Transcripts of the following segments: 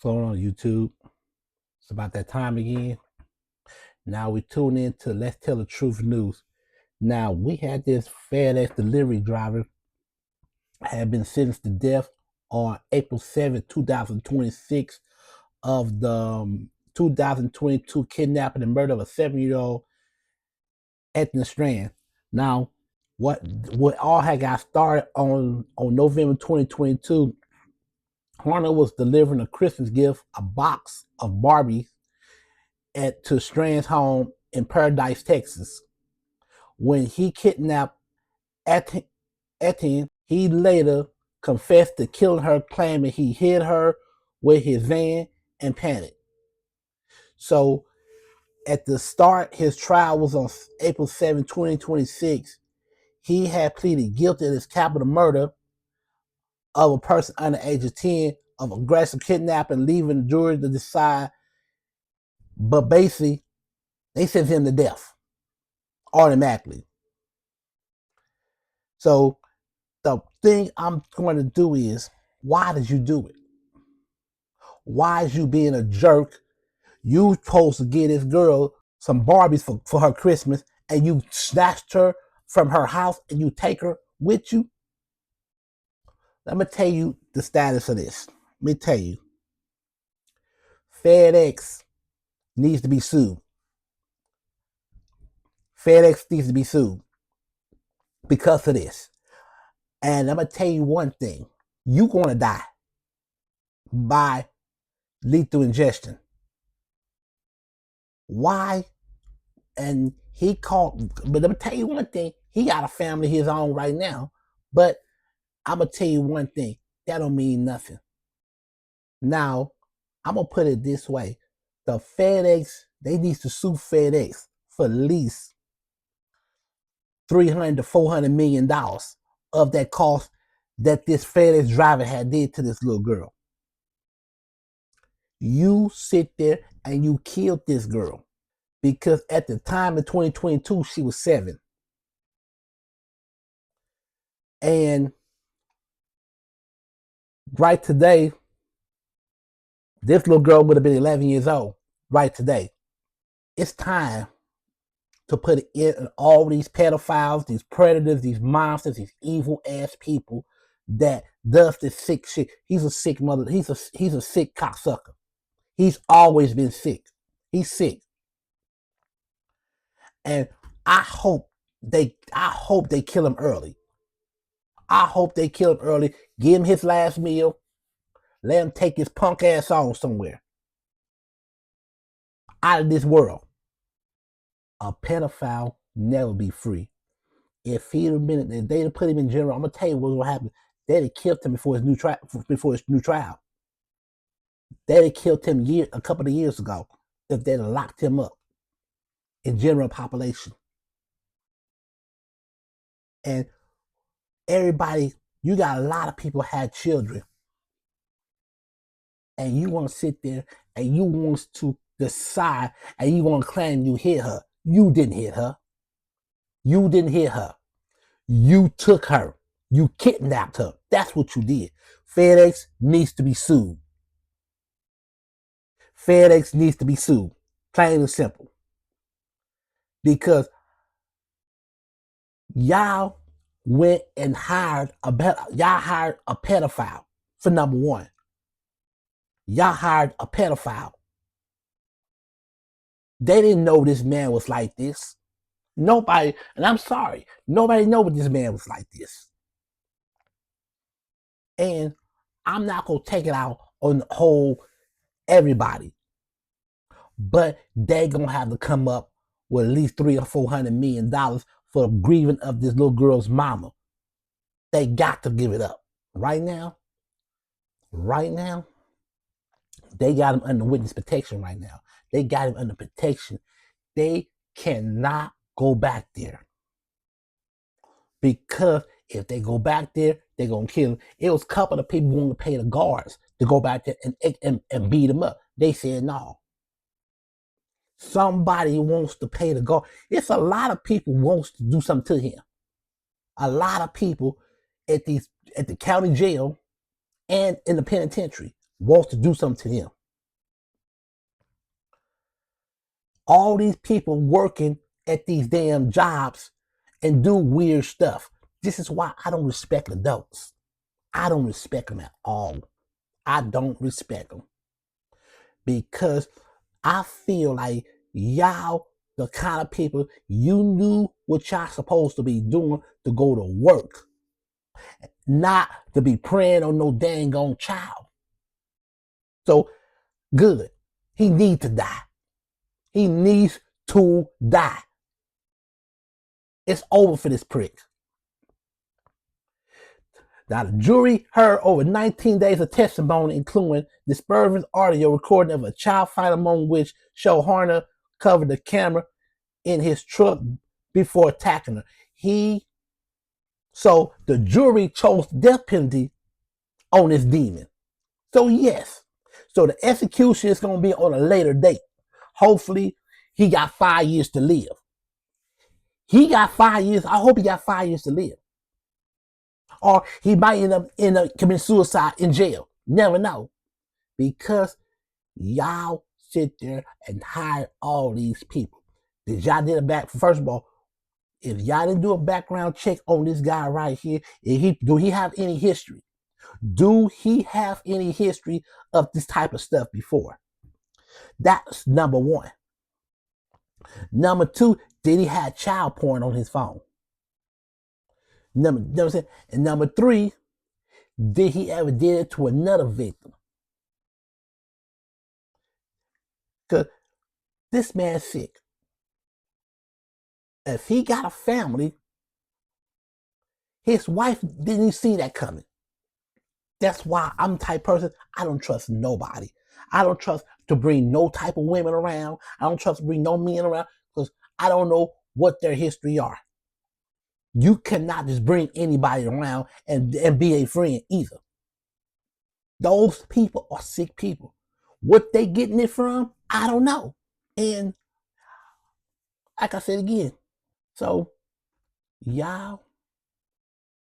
Going on YouTube. It's about that time again. Now we tune in to Let's Tell the Truth News. Now we had this FedEx delivery driver had been sentenced to death on April 7th, 2026 of the 2022 kidnapping and murder of a 7-year-old at the Strand. Now, what all had got started on November 2022, Horner was delivering a Christmas gift, a box of Barbies to Strand's home in Paradise, Texas. When he kidnapped Etienne, he later confessed to killing her, claiming he hid her with his van and panicked. So at the start, his trial was on April 7, 2026. He had pleaded guilty to this capital murder of a person under the age of 10 of aggressive kidnapping, leaving the jury to decide. But basically, they sent him to death automatically. So the thing I'm going to do is, why did you do it? Why is you being a jerk? You supposed to get this girl some Barbies for her Christmas, and you snatched her from her house and you take her with you? Let me tell you the status of this. Let me tell you. FedEx needs to be sued. FedEx needs to be sued because of this. And I'm going to tell you one thing. You're going to die by lethal ingestion. Why? And he called, but let me tell you one thing. He got a family of his own right now. But I'm going to tell you one thing. That don't mean nothing. Now, I'm going to put it this way. The FedEx, they need to sue FedEx for at least $300 to $400 million of that cost that this FedEx driver had did to this little girl. You sit there and you killed this girl because at the time in 2022, she was 7. And right today, this little girl would have been 11 years old right today. It's time to put in all these pedophiles, these predators, these monsters, these evil ass people that does this sick shit. He's a sick mother. He's a sick cocksucker. He's always been sick. He's sick. And I hope they kill him early. I hope they kill him early. Give him his last meal. Let him take his punk ass on somewhere. Out of this world. A pedophile never be free. If they'd put him in jail, I'm gonna tell you what will happen. They'd have killed him before his new trial. They'd have killed him a couple of years ago if they'd have locked him up in general population. And everybody, you got a lot of people had children, and you want to sit there and you want to decide and you want to claim you hit her. You didn't hit her. You didn't hit her. You took her. You kidnapped her. That's what you did. FedEx needs to be sued. FedEx needs to be sued. Plain and simple. Because y'all went and hired a pedophile for number one. Y'all hired a pedophile. They didn't know this man was like this. Nobody, and I'm sorry, nobody knew this man was like this. And I'm not going to take it out on the whole everybody. But they're going to have to come up with at least $300 or $400 million for the grieving of this little girl's mama. They got to give it up. Right now, they got him under witness protection right now. They got him under protection. They cannot go back there. Because if they go back there, they're going to kill him. It was a couple of people wanting to pay the guards to go back there and beat him up. They said no. Somebody wants to pay the guard. It's a lot of people wants to do something to him. A lot of people at the county jail and in the penitentiary. wants to do something to them. All these people working at these damn jobs and do weird stuff. This is why I don't respect adults. I don't respect them at all. I don't respect them because I feel like y'all, the kind of people, you knew what y'all supposed to be doing to go to work, not to be preying on no dang on child. So good. He needs to die. He needs to die. It's over for this prick. Now, the jury heard over 19 days of testimony, including disturbing audio recording of a child fight, among which showed Horner covered the camera in his truck before attacking her. So the jury chose death penalty on this demon. So yes, so the execution is going to be on a later date. Hopefully, he got 5 years to live. He got 5 years. I hope he got 5 years to live. Or he might end up committing suicide in jail. Never know. Because y'all sit there and hire all these people. Did y'all did a back? First of all, if y'all didn't do a background check on this guy right here, do he have any history? Do he have any history of this type of stuff before? That's number one. Number two, did he have child porn on his phone? And number three, did he ever did it to another victim? Because this man's sick. If he got a family, his wife didn't see that coming. That's why I'm the type of person, I don't trust nobody. I don't trust to bring no type of women around. I don't trust to bring no men around because I don't know what their history are. You cannot just bring anybody around and be a friend either. Those people are sick people. What they getting it from, I don't know. And like I said again, so y'all,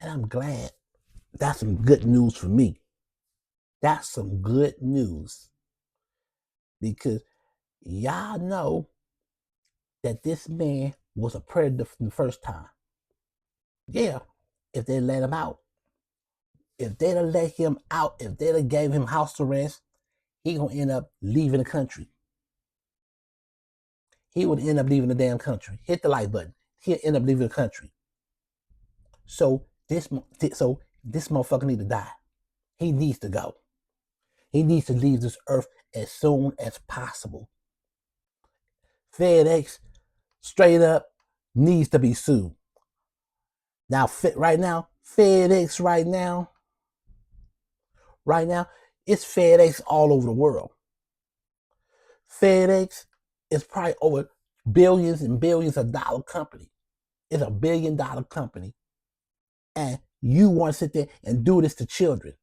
and I'm glad. That's some good news for me. That's some good news. Because y'all know that this man was a predator from the first time. Yeah, if they let him out. If they'd have let him out, if they'd have gave him house arrest, he gonna end up leaving the country. He would end up leaving the damn country. Hit the like button. He'll end up leaving the country. So this motherfucker need to die. He needs to go. He needs to leave this earth as soon as possible. FedEx, straight up, needs to be sued. Now, right now, FedEx right now, it's FedEx all over the world. FedEx is probably over billions and billions of dollar company. It's $1 billion company. And you want to sit there and do this to children.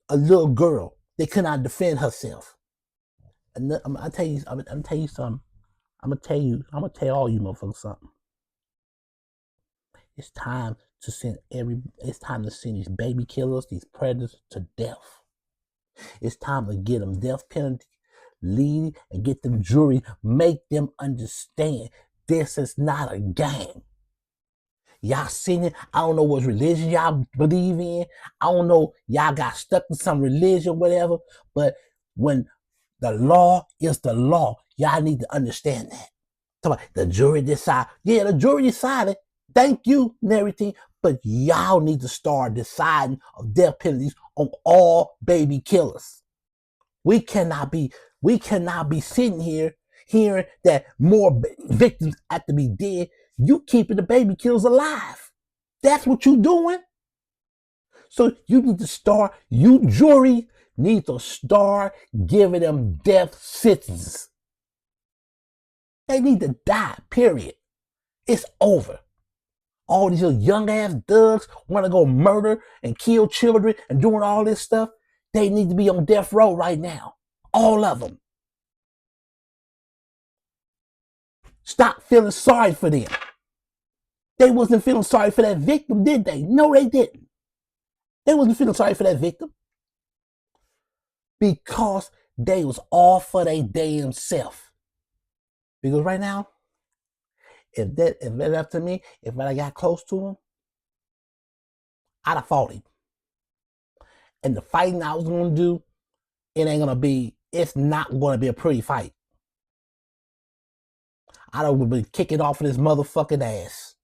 A little girl that cannot defend herself. And I'm gonna tell you something. I'm gonna tell all you motherfuckers something. It's time to send these baby killers, these predators to death. It's time to get them death penalty, lead and get them jury, make them understand this is not a game. Y'all seen it. I don't know what religion y'all believe in. I don't know. Y'all got stuck in some religion, whatever. But when the law is the law, y'all need to understand that. The jury decide. Yeah, the jury decided. Thank you and everything. But y'all need to start deciding of death penalties on all baby killers. We cannot be sitting here hearing that more victims have to be dead. You keeping the baby killers alive. That's what you doing. So you need to start, you jury need to start giving them death sentences. They need to die, period. It's over. All these young ass thugs want to go murder and kill children and doing all this stuff. They need to be on death row right now. All of them. Stop feeling sorry for them. They wasn't feeling sorry for that victim, did they? No, they didn't. They wasn't feeling sorry for that victim. because they was all for their damn self. Because right now, if that up to me, if I got close to him, I'd have fought him. And the fighting I was gonna do, it's not gonna be a pretty fight. I'd have been kicking off of this motherfucking ass.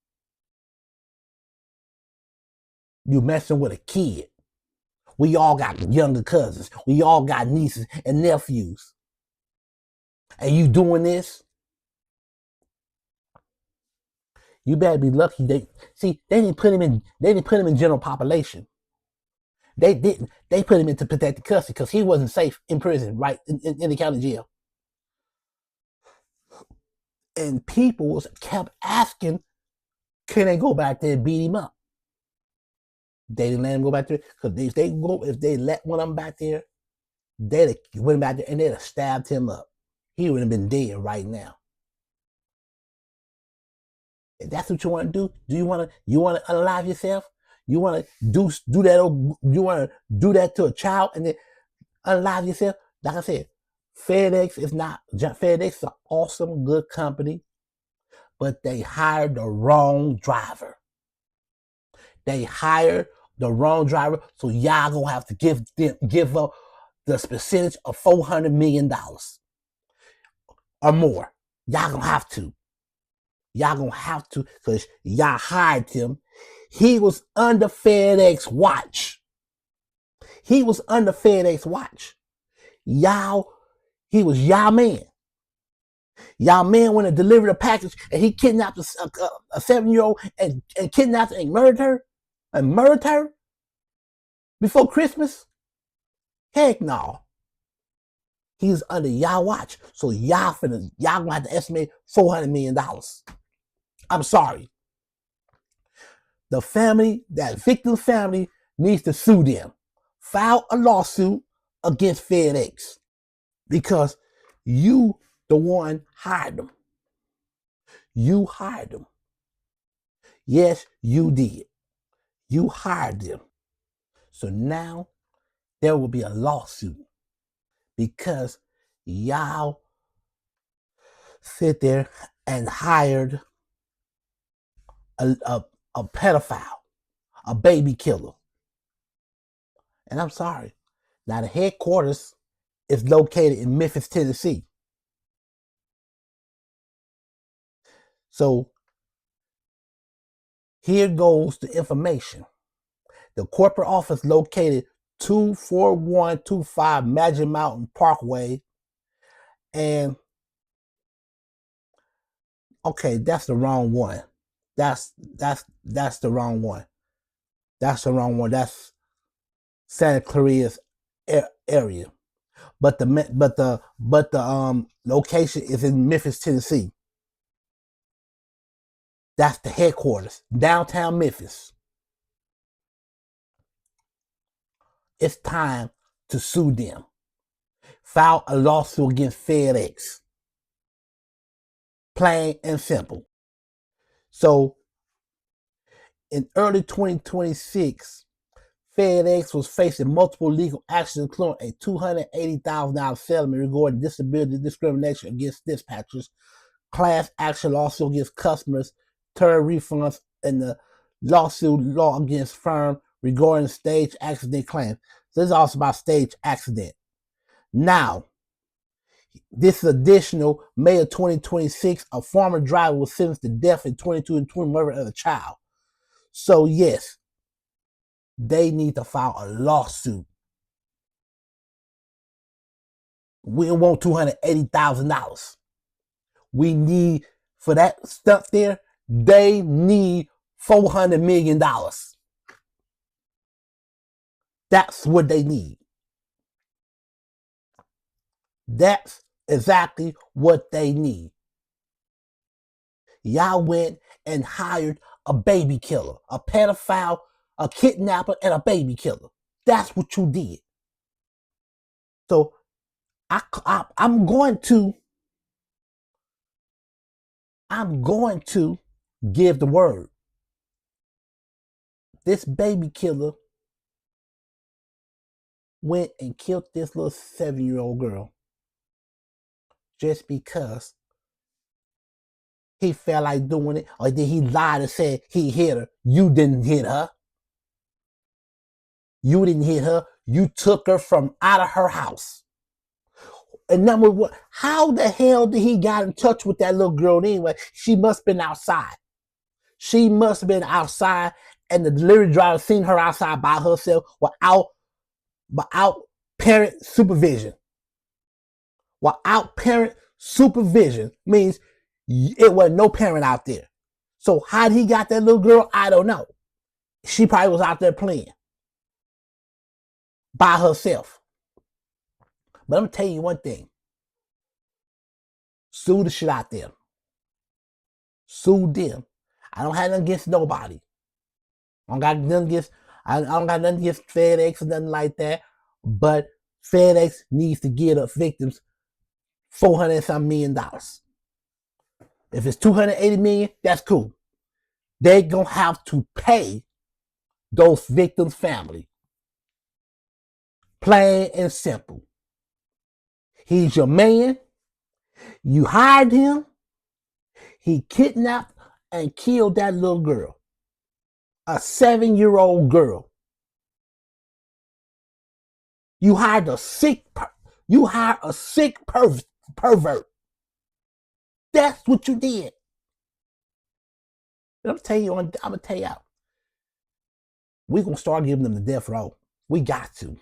You messing with a kid. We all got younger cousins. We all got nieces and nephews. And you doing this? You better be lucky. They didn't put him in general population. They didn't. They put him into protected custody because he wasn't safe in prison, right in the county jail. And people kept asking, can they go back there and beat him up? They didn't let him go back there because if they let one of them back there, they'd have went back there and they'd have stabbed him up. He would have been dead right now. If that's what you want to do, you want to unalive yourself? You want to do that? You want to do that to a child and then unalive yourself? Like I said, FedEx is an awesome, good company, but they hired the wrong driver. They hired the wrong driver, so y'all gonna have to give up the percentage of $400 million or more. Y'all gonna have to. Y'all gonna have to because y'all hired him. He was under FedEx watch. He was under FedEx watch. He was y'all man. Y'all man went to deliver the package and he kidnapped a 7-year-old and kidnapped and murdered her before Christmas? Heck no. He's under y'all watch. So y'all gonna have to estimate $400 million. I'm sorry. That victim's family needs to sue them. File a lawsuit against FedEx because you the one hired them. You hired them. Yes, you did. You hired them. So now there will be a lawsuit because y'all sit there and hired a pedophile, a baby killer. And I'm sorry. Now the headquarters is located in Memphis, Tennessee. So here goes the information. The corporate office located 24125 Magic Mountain Parkway. And okay, that's the wrong one. That's the wrong one. That's the wrong one. That's Santa Claria's area. But the location is in Memphis, Tennessee. That's the headquarters, downtown Memphis. It's time to sue them. File a lawsuit against FedEx. Plain and simple. So in early 2026, FedEx was facing multiple legal actions, including a $280,000 settlement regarding disability discrimination against dispatchers, class action lawsuit against customers, term refunds, and the lawsuit law against firm regarding stage accident claims. So this is also about stage accident. Now, this is additional. May of 2026, a former driver was sentenced to death in 22 and 20 murder of a child. So yes, they need to file a lawsuit. We don't want $280,000. We need, for that stuff there, they need $400 million. That's what they need. That's exactly what they need. Y'all went and hired a baby killer, a pedophile, a kidnapper, and a baby killer. That's what you did. So I'm going to give the word. This baby killer went and killed this little 7-year-old girl just because he felt like doing it, or did he lie and say he hit her? You didn't hit her. You didn't hit her. You took her from out of her house. And number one, how the hell did he get in touch with that little girl anyway? She must have been outside. She must have been outside, and the delivery driver seen her outside by herself without parent supervision. Without parent supervision means it was no parent out there. So how did he got that little girl? I don't know. She probably was out there playing by herself. But I'm gonna tell you one thing. Sue the shit out there. Sue them. I don't have nothing against nobody. I don't got nothing against FedEx or nothing like that. But FedEx needs to give the victims $400 million. If it's $280 million, that's cool. They're gonna have to pay those victims' family. Plain and simple. He's your man. You hired him. He kidnapped and killed that little girl. A 7-year-old girl. You hired a sick pervert. That's what you did. I'm gonna tell you, we're gonna start giving them the death row. We got to.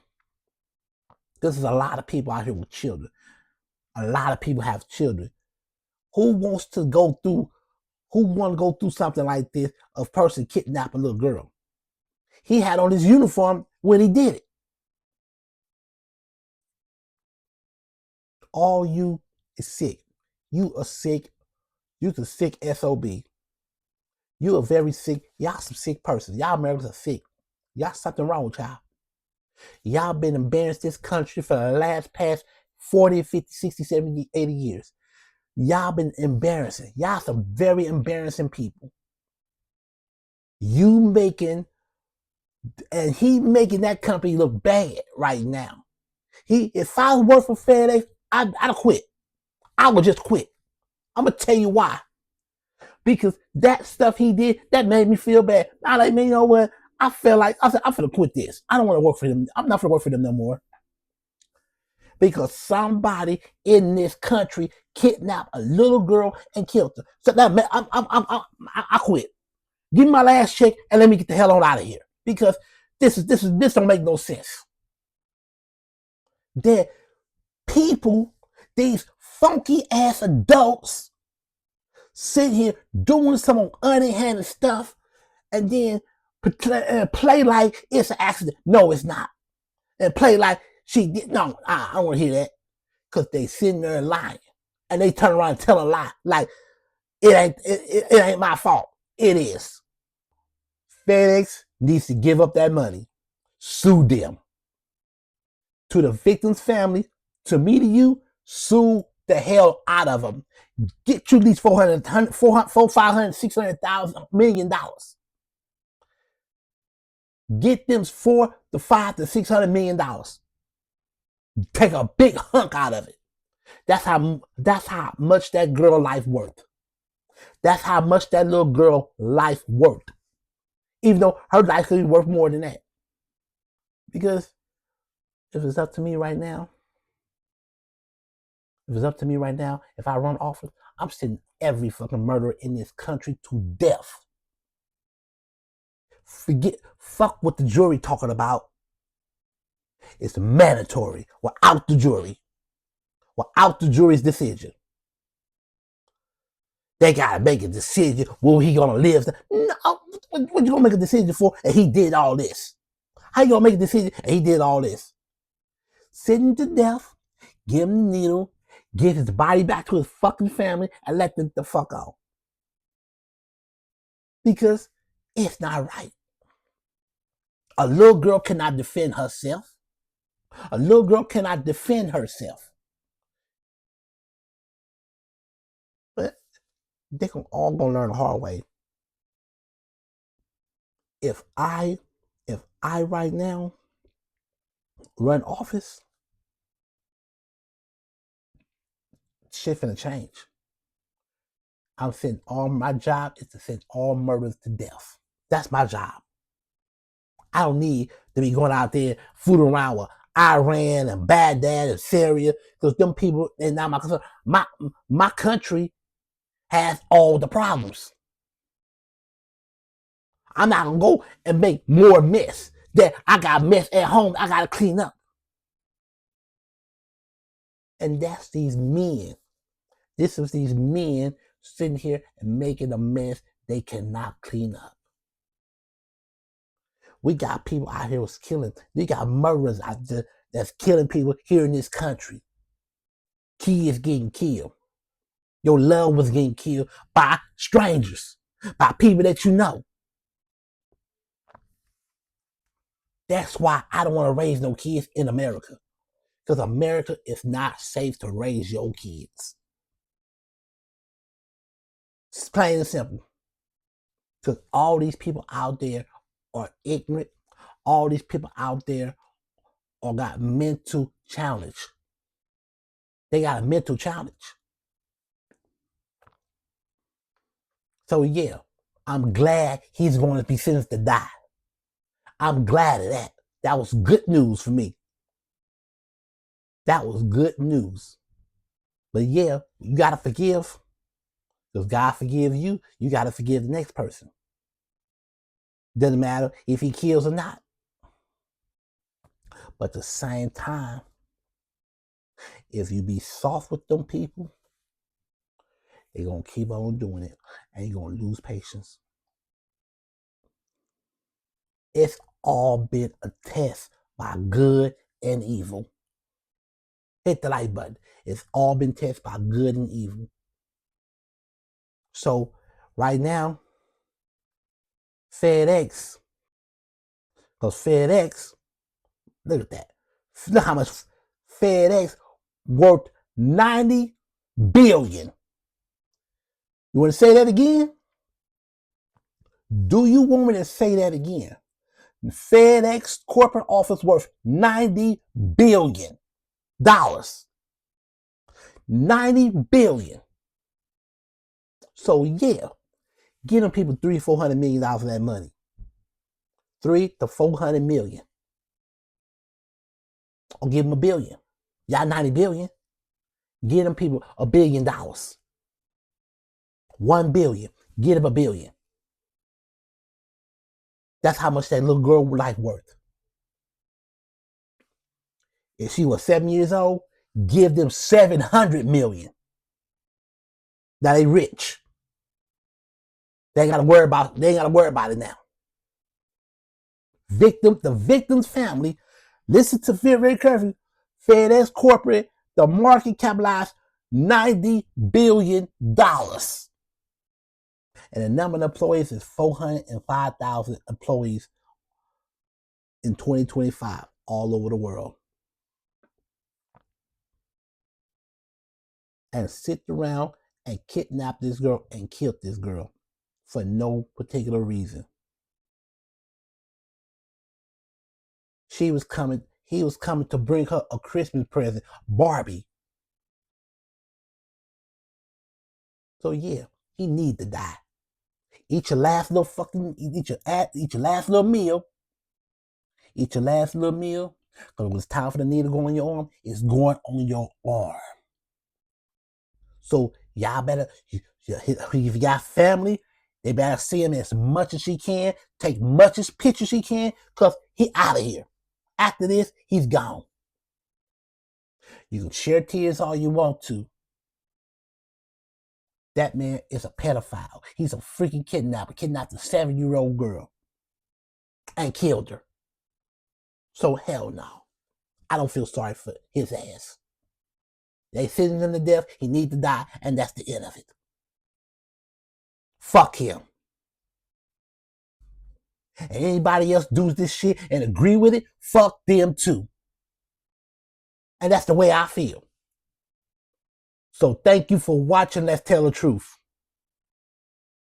This is a lot of people out here with children. A lot of people have children. Who wants to go through something like this? A person kidnapping a little girl. He had on his uniform when he did it. All you is sick. You are sick. You're a sick SOB. You are very sick. Y'all some sick persons. Y'all Americans are sick. Y'all something wrong with y'all. Y'all been embarrassed this country for the past 40, 50, 60, 70, 80 years. Y'all been embarrassing. Y'all some very embarrassing people. He making that company look bad right now. If I worked for FedEx, I'd quit. I would just quit. I'm gonna tell you why. Because that stuff he did, that made me feel bad. I like, man, you know what? I said, I'm gonna quit this. I don't want to work for them. I'm not gonna work for them no more. Because somebody in this country kidnapped a little girl and killed her. So that I quit. Give me my last check and let me get the hell on out of here. Because this don't make no sense. That people, these funky ass adults, sit here doing some underhanded stuff and then play like it's an accident. No, it's not. And play like she did. No, I don't want to hear that. Because they sitting there lying. And they turn around and tell a lie. Like, it ain't my fault. It is. FedEx needs to give up that money. Sue them. To the victim's family, to me, to you, sue the hell out of them. Get you these $400, $500, $600,000 million. Get them $4 to $5 to $600 million. Take a big hunk out of it. That's how much that girl life worth. That's how much that little girl life worth. Even though her life could be worth more than that. Because if it's up to me right now, if I run office, I'm sending every fucking murderer in this country to death. Fuck what the jury talking about. It's mandatory without the jury's decision. They gotta make a decision. Will he gonna live? No, what you gonna make a decision for? And he did all this. How you gonna make a decision? And he did all this. Send him to death, give him the needle, give his body back to his fucking family, and let them the fuck out. Because it's not right. A little girl cannot defend herself. A little girl cannot defend herself. But they're all gonna learn the hard way. If I right now, run office, shit finna change. My job is to send all murders to death. That's my job. I don't need to be going out there fooling around with Iran and Baghdad and Syria, because them people, and now my country has all the problems. I'm not gonna go and make more mess. That I got mess at home, I gotta clean up. And that's these men. This is these men sitting here and making a mess they cannot clean up. We got people out here who's killing. We got murderers out there that's killing people here in this country. Kids getting killed. Your loved ones getting killed by strangers, by people that you know. That's why I don't want to raise no kids in America. Because America is not safe to raise your kids. It's plain and simple. Because all these people out there are ignorant. All these people out there are got mental challenge. They got a mental challenge. So yeah, I'm glad he's going to be sentenced to die. I'm glad of that. That was good news for me. That was good news. But yeah, you got to forgive. Because God forgives you, you got to forgive the next person. Doesn't matter if he kills or not. But at the same time, if you be soft with them people, they're going to keep on doing it. And you're going to lose patience. It's all been a test by good and evil. Hit the like button. It's all been tested by good and evil. So right now, FedEx, because FedEx, look at that. Look how much FedEx worth $90 billion. You want to say that again? Do you want me to say that again? FedEx corporate office worth $90 billion. $90 billion. So yeah, give them people $300-400 million of that money. $300 to $400 million. Or give them $1 billion. Y'all $90 billion. Give them people $1 billion. $1 billion. Give them $1 billion. That's how much that little girl life worth. If she was 7 years old, give them $700 million. Now they rich. They ain't gotta worry about it now. The victim's family, listen to very carefully. FedEx corporate, the market capitalized $90 billion. And the number of employees is 405,000 employees in 2025 all over the world. And sit around and kidnap this girl and kill this girl for no particular reason. He was coming to bring her a Christmas present, Barbie. So yeah, he need to die. Eat your last little meal. Eat your last little meal. Because when it's time for the needle to go on your arm, it's going on your arm. So y'all better, if you got family, they better see him as much as she can, take much as pictures she can, because he out of here. After this, he's gone. You can share tears all you want to. That man is a pedophile. He's a freaking kidnapper. Kidnapped a 7-year-old girl and killed her. So hell no. I don't feel sorry for his ass. They sentenced him to death. He needs to die, and that's the end of it. Fuck him. And anybody else does this shit and agree with it, fuck them too. And that's the way I feel. So thank you for watching Let's Tell the Truth.